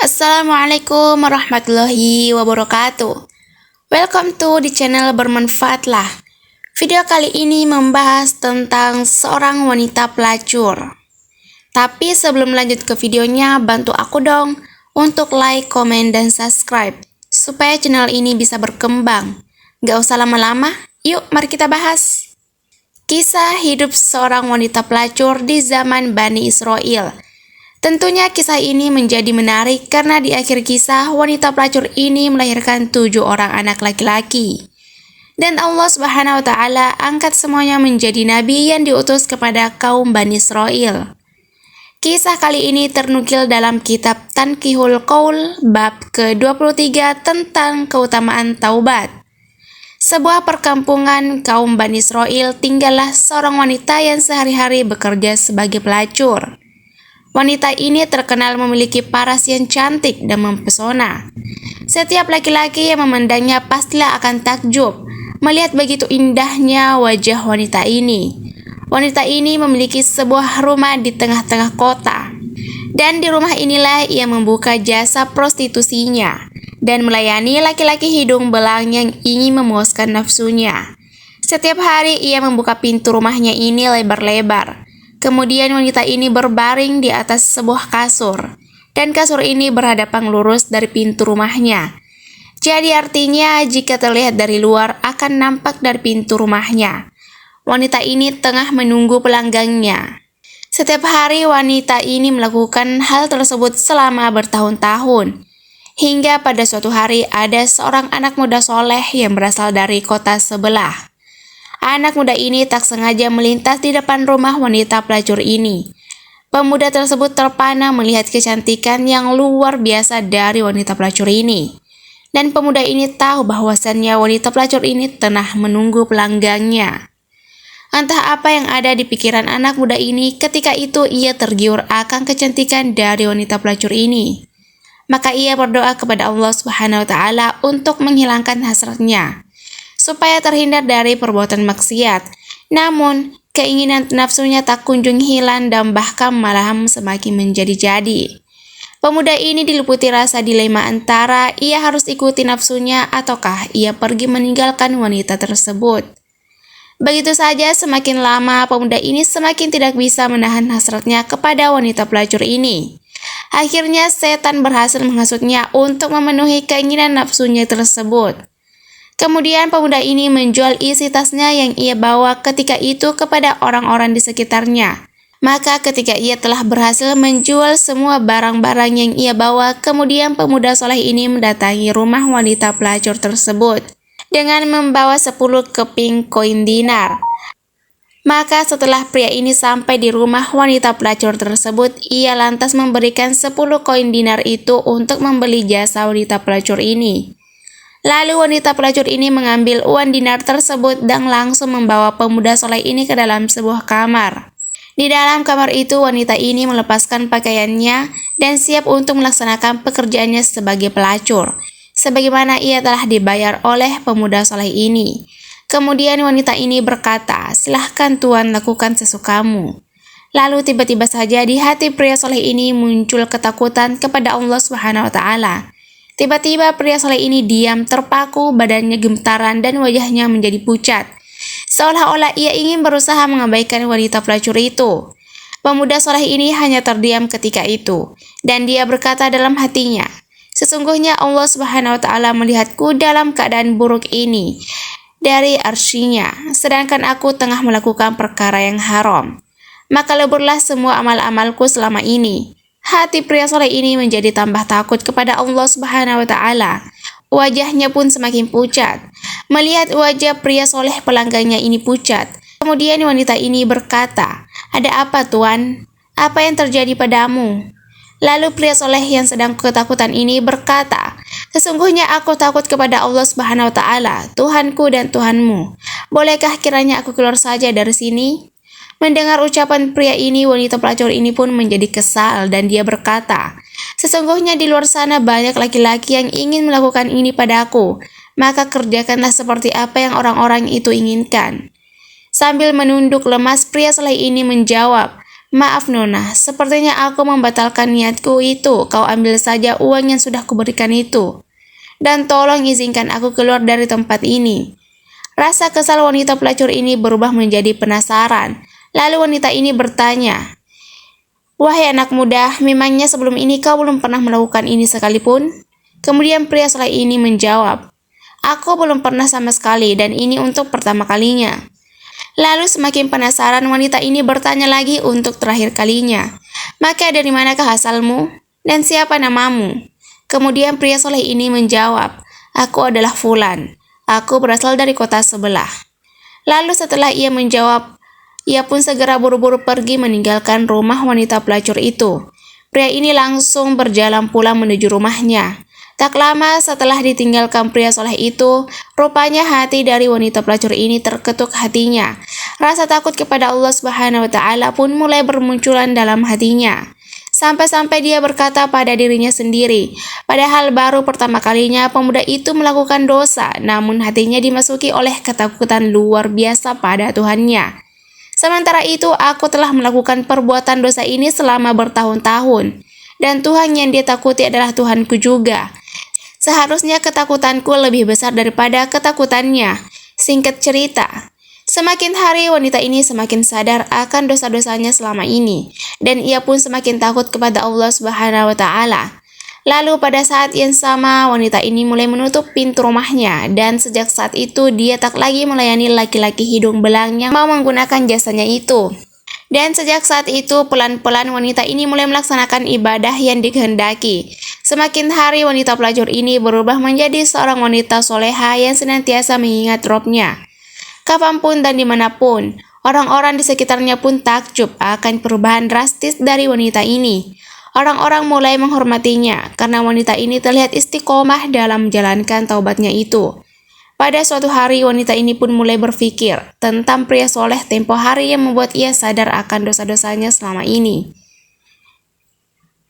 Assalamualaikum warahmatullahi wabarakatuh. Welcome to di channel Bermanfaatlah. Video kali ini membahas tentang seorang wanita pelacur. Tapi sebelum lanjut ke videonya, bantu aku dong untuk like, komen, dan subscribe supaya channel ini bisa berkembang. Gak usah lama-lama, yuk mari kita bahas. Kisah hidup seorang wanita pelacur di zaman Bani Israel. Tentunya kisah ini menjadi menarik karena di akhir kisah wanita pelacur ini melahirkan 7 orang anak laki-laki. Dan Allah Subhanahu wa Ta'ala angkat semuanya menjadi nabi yang diutus kepada kaum Bani Israel. Kisah kali ini ternukil dalam kitab Tankihul Qaul bab ke-23 tentang keutamaan taubat. Sebuah perkampungan kaum Bani Israel tinggallah seorang wanita yang sehari-hari bekerja sebagai pelacur. Wanita ini terkenal memiliki paras yang cantik dan mempesona. Setiap laki-laki yang memandangnya pastilah akan takjub melihat begitu indahnya wajah wanita ini. Wanita ini memiliki sebuah rumah di tengah-tengah kota. Dan di rumah inilah ia membuka jasa prostitusinya dan melayani laki-laki hidung belang yang ingin memuaskan nafsunya. Setiap hari ia membuka pintu rumahnya ini lebar-lebar. Kemudian wanita ini berbaring di atas sebuah kasur, dan kasur ini berhadapan lurus dari pintu rumahnya. Jadi artinya jika terlihat dari luar akan nampak dari pintu rumahnya. Wanita ini tengah menunggu pelanggannya. Setiap hari wanita ini melakukan hal tersebut selama bertahun-tahun. Hingga pada suatu hari ada seorang anak muda soleh yang berasal dari kota sebelah. Anak muda ini tak sengaja melintas di depan rumah wanita pelacur ini. Pemuda tersebut terpana melihat kecantikan yang luar biasa dari wanita pelacur ini. Dan pemuda ini tahu bahwasannya wanita pelacur ini tengah menunggu pelanggannya. Entah apa yang ada di pikiran anak muda ini ketika itu ia tergiur akan kecantikan dari wanita pelacur ini. Maka ia berdoa kepada Allah Subhanahu wa Ta'ala untuk menghilangkan hasratnya, supaya terhindar dari perbuatan maksiat. Namun, keinginan nafsunya tak kunjung hilang dan bahkan malahan semakin menjadi-jadi. Pemuda ini diliputi rasa dilema antara ia harus ikuti nafsunya ataukah ia pergi meninggalkan wanita tersebut. Begitu saja semakin lama pemuda ini semakin tidak bisa menahan hasratnya kepada wanita pelacur ini. Akhirnya setan berhasil menghasutnya untuk memenuhi keinginan nafsunya tersebut. Kemudian pemuda ini menjual isi tasnya yang ia bawa ketika itu kepada orang-orang di sekitarnya. Maka ketika ia telah berhasil menjual semua barang-barang yang ia bawa, kemudian pemuda soleh ini mendatangi rumah wanita pelacur tersebut dengan membawa 10 keping koin dinar. Maka setelah pria ini sampai di rumah wanita pelacur tersebut, ia lantas memberikan 10 koin dinar itu untuk membeli jasa wanita pelacur ini. Lalu wanita pelacur ini mengambil uang dinar tersebut dan langsung membawa pemuda soleh ini ke dalam sebuah kamar. Di dalam kamar itu wanita ini melepaskan pakaiannya dan siap untuk melaksanakan pekerjaannya sebagai pelacur, sebagaimana ia telah dibayar oleh pemuda soleh ini. Kemudian wanita ini berkata, "Silahkan Tuan lakukan sesukamu." Lalu tiba-tiba saja di hati pria soleh ini muncul ketakutan kepada Allah Subhanahu wa Ta'ala. Tiba-tiba pria soleh ini diam terpaku, badannya gemetaran dan wajahnya menjadi pucat. Seolah-olah ia ingin berusaha mengabaikan wanita pelacur itu. Pemuda soleh ini hanya terdiam ketika itu. Dan dia berkata dalam hatinya, "Sesungguhnya Allah Subhanahu wa Ta'ala melihatku dalam keadaan buruk ini dari arsy-Nya, sedangkan aku tengah melakukan perkara yang haram. Maka leburlah semua amal-amalku selama ini." Hati pria soleh ini menjadi tambah takut kepada Allah Subhanahu wa Ta'ala. Wajahnya pun semakin pucat. Melihat wajah pria soleh pelanggannya ini pucat, kemudian wanita ini berkata, "Ada apa Tuan? Apa yang terjadi padamu?" Lalu pria soleh yang sedang ketakutan ini berkata, "Sesungguhnya aku takut kepada Allah Subhanahu wa Ta'ala, Tuhanku dan Tuhanmu. Bolehkah kiranya aku keluar saja dari sini?" Mendengar ucapan pria ini, wanita pelacur ini pun menjadi kesal dan dia berkata, "Sesungguhnya di luar sana banyak laki-laki yang ingin melakukan ini padaku, maka kerjakanlah seperti apa yang orang-orang itu inginkan." Sambil menunduk lemas, pria soleh ini menjawab, Maaf Nona, sepertinya aku membatalkan niatku itu. Kau ambil saja uang yang sudah kuberikan itu. Dan tolong izinkan aku keluar dari tempat ini. Rasa kesal wanita pelacur ini berubah menjadi penasaran. Lalu wanita ini bertanya, "Wahai anak muda, memangnya sebelum ini kau belum pernah melakukan ini sekalipun?" Kemudian pria soleh ini menjawab, "Aku belum pernah sama sekali dan ini untuk pertama kalinya." Lalu semakin penasaran wanita ini bertanya lagi untuk terakhir kalinya, "Maka dari manakah asalmu? Dan siapa namamu?" Kemudian pria soleh ini menjawab, "Aku adalah Fulan. Aku berasal dari kota sebelah." Lalu setelah ia menjawab, ia pun segera buru-buru pergi meninggalkan rumah wanita pelacur itu. Pria ini langsung berjalan pulang menuju rumahnya. Tak lama setelah ditinggalkan pria soleh itu, rupanya hati dari wanita pelacur ini terketuk hatinya. Rasa takut kepada Allah Subhanahu wa Ta'ala pun mulai bermunculan dalam hatinya. Sampai-sampai dia berkata pada dirinya sendiri, padahal baru pertama kalinya pemuda itu melakukan dosa, namun hatinya dimasuki oleh ketakutan luar biasa pada Tuhannya. Sementara itu, aku telah melakukan perbuatan dosa ini selama bertahun-tahun, dan Tuhan yang dia takuti adalah Tuhanku juga. Seharusnya ketakutanku lebih besar daripada ketakutannya. Singkat cerita, semakin hari wanita ini semakin sadar akan dosa-dosanya selama ini, dan ia pun semakin takut kepada Allah Subhanahu wa Ta'ala. Lalu pada saat yang sama, wanita ini mulai menutup pintu rumahnya, dan sejak saat itu dia tak lagi melayani laki-laki hidung belang yang mau menggunakan jasanya itu. Dan sejak saat itu, pelan-pelan wanita ini mulai melaksanakan ibadah yang dikehendaki. Semakin hari wanita pelacur ini berubah menjadi seorang wanita soleha yang senantiasa mengingat Robnya. Kapanpun dan dimanapun, orang-orang di sekitarnya pun takjub akan perubahan drastis dari wanita ini. Orang-orang mulai menghormatinya karena wanita ini terlihat istiqomah dalam menjalankan taubatnya itu. Pada suatu hari, wanita ini pun mulai berpikir tentang pria soleh tempo hari yang membuat ia sadar akan dosa-dosanya selama ini.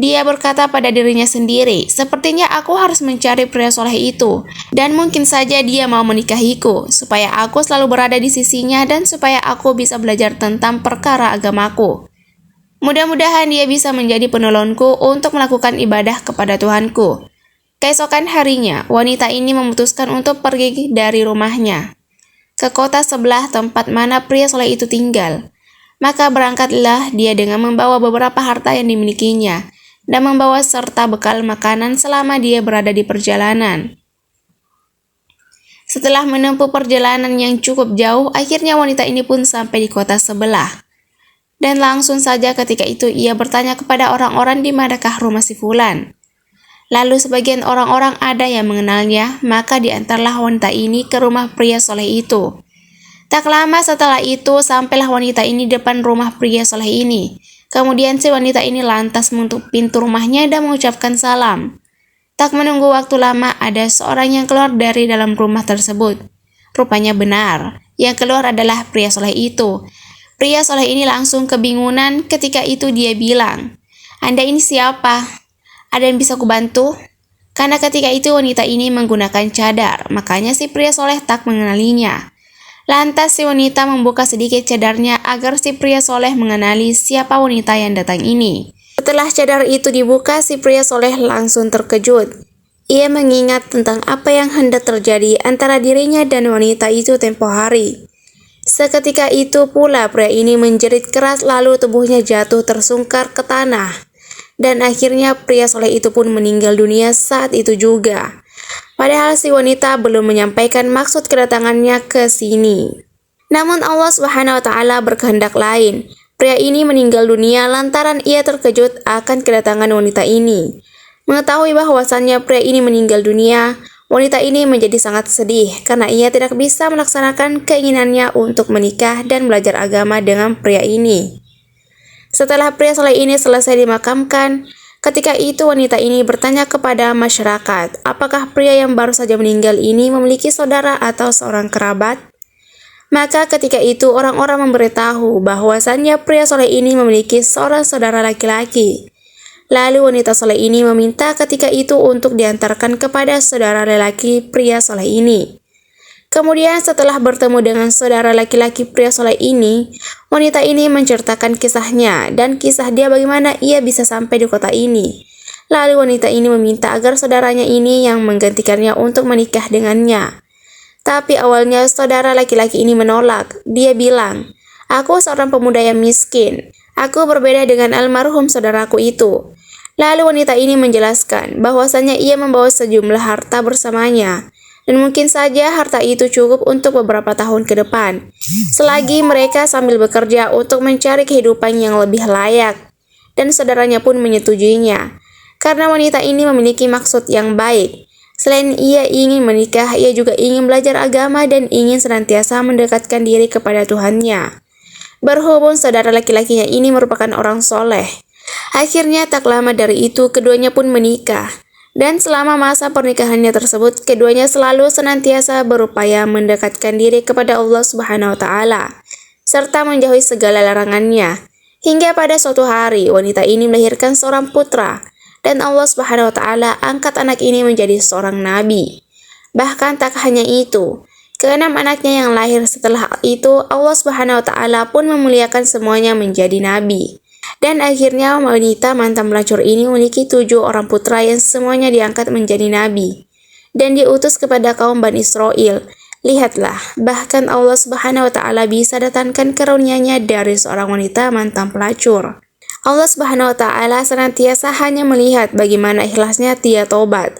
Dia berkata pada dirinya sendiri, "Sepertinya aku harus mencari pria soleh itu, dan mungkin saja dia mau menikahiku, supaya aku selalu berada di sisinya dan supaya aku bisa belajar tentang perkara agamaku. Mudah-mudahan dia bisa menjadi penolongku untuk melakukan ibadah kepada Tuhanku." Keesokan harinya, wanita ini memutuskan untuk pergi dari rumahnya ke kota sebelah tempat mana pria soleh itu tinggal. Maka berangkatlah dia dengan membawa beberapa harta yang dimilikinya dan membawa serta bekal makanan selama dia berada di perjalanan. Setelah menempuh perjalanan yang cukup jauh, akhirnya wanita ini pun sampai di kota sebelah. Dan langsung saja ketika itu ia bertanya kepada orang-orang di manakah rumah si Fulan. Lalu sebagian orang-orang ada yang mengenalnya, maka diantarlah wanita ini ke rumah pria soleh itu. Tak lama setelah itu, sampailah wanita ini depan rumah pria soleh ini. Kemudian si wanita ini lantas menutup pintu rumahnya dan mengucapkan salam. Tak menunggu waktu lama, ada seorang yang keluar dari dalam rumah tersebut. Rupanya benar, yang keluar adalah pria soleh itu. Pria soleh ini langsung kebingungan ketika itu dia bilang, "Anda ini siapa? Ada yang bisa kubantu?" Karena ketika itu wanita ini menggunakan cadar, makanya si pria soleh tak mengenalinya. Lantas si wanita membuka sedikit cadarnya agar si pria soleh mengenali siapa wanita yang datang ini. Setelah cadar itu dibuka, si pria soleh langsung terkejut. Ia mengingat tentang apa yang hendak terjadi antara dirinya dan wanita itu tempo hari. Seketika itu pula pria ini menjerit keras lalu tubuhnya jatuh tersungkur ke tanah. Dan akhirnya pria soleh itu pun meninggal dunia saat itu juga. Padahal si wanita belum menyampaikan maksud kedatangannya ke sini. Namun Allah Subhanahu wa Ta'ala berkehendak lain. Pria ini meninggal dunia lantaran ia terkejut akan kedatangan wanita ini. Mengetahui bahwasannya pria ini meninggal dunia, wanita ini menjadi sangat sedih karena ia tidak bisa melaksanakan keinginannya untuk menikah dan belajar agama dengan pria ini. Setelah pria soleh ini selesai dimakamkan, ketika itu wanita ini bertanya kepada masyarakat, apakah pria yang baru saja meninggal ini memiliki saudara atau seorang kerabat? Maka ketika itu orang-orang memberitahu bahwasannya pria soleh ini memiliki seorang saudara laki-laki. Lalu wanita soleh ini meminta ketika itu untuk diantarkan kepada saudara lelaki pria soleh ini. Kemudian setelah bertemu dengan saudara laki-laki pria soleh ini, wanita ini menceritakan kisahnya dan kisah dia bagaimana ia bisa sampai di kota ini. Lalu wanita ini meminta agar saudaranya ini yang menggantikannya untuk menikah dengannya. Tapi awalnya saudara laki-laki ini menolak. Dia bilang, "Aku seorang pemuda yang miskin. Aku berbeda dengan almarhum saudaraku itu." Lalu wanita ini menjelaskan bahwasanya ia membawa sejumlah harta bersamanya. Dan mungkin saja harta itu cukup untuk beberapa tahun ke depan, selagi mereka sambil bekerja untuk mencari kehidupan yang lebih layak. Dan saudaranya pun menyetujuinya, karena wanita ini memiliki maksud yang baik. Selain ia ingin menikah, ia juga ingin belajar agama dan ingin senantiasa mendekatkan diri kepada Tuhannya. Berhubung saudara laki-lakinya ini merupakan orang soleh, akhirnya tak lama dari itu keduanya pun menikah. Dan selama masa pernikahannya tersebut, keduanya selalu senantiasa berupaya mendekatkan diri kepada Allah Subhanahu wa Ta'ala, serta menjauhi segala larangannya. Hingga pada suatu hari, wanita ini melahirkan seorang putra, dan Allah Subhanahu wa Ta'ala angkat anak ini menjadi seorang nabi. Bahkan tak hanya itu, keenam anaknya yang lahir setelah itu, Allah Subhanahu wa Ta'ala pun memuliakan semuanya menjadi nabi. Dan akhirnya wanita mantan pelacur ini memiliki 7 orang putra yang semuanya diangkat menjadi nabi dan diutus kepada kaum Bani Israel. Lihatlah, bahkan Allah Subhanahu wa Ta'ala bisa datangkan karunia-Nya dari seorang wanita mantan pelacur. Allah Subhanahu wa Ta'ala senantiasa hanya melihat bagaimana ikhlasnya dia tobat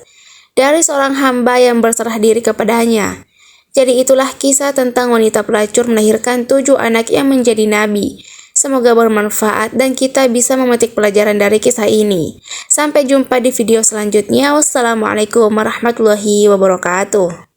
dari seorang hamba yang berserah diri kepadanya. Jadi itulah kisah tentang wanita pelacur melahirkan 7 anak yang menjadi nabi. Semoga bermanfaat dan kita bisa memetik pelajaran dari kisah ini. Sampai jumpa di video selanjutnya. Wassalamualaikum warahmatullahi wabarakatuh.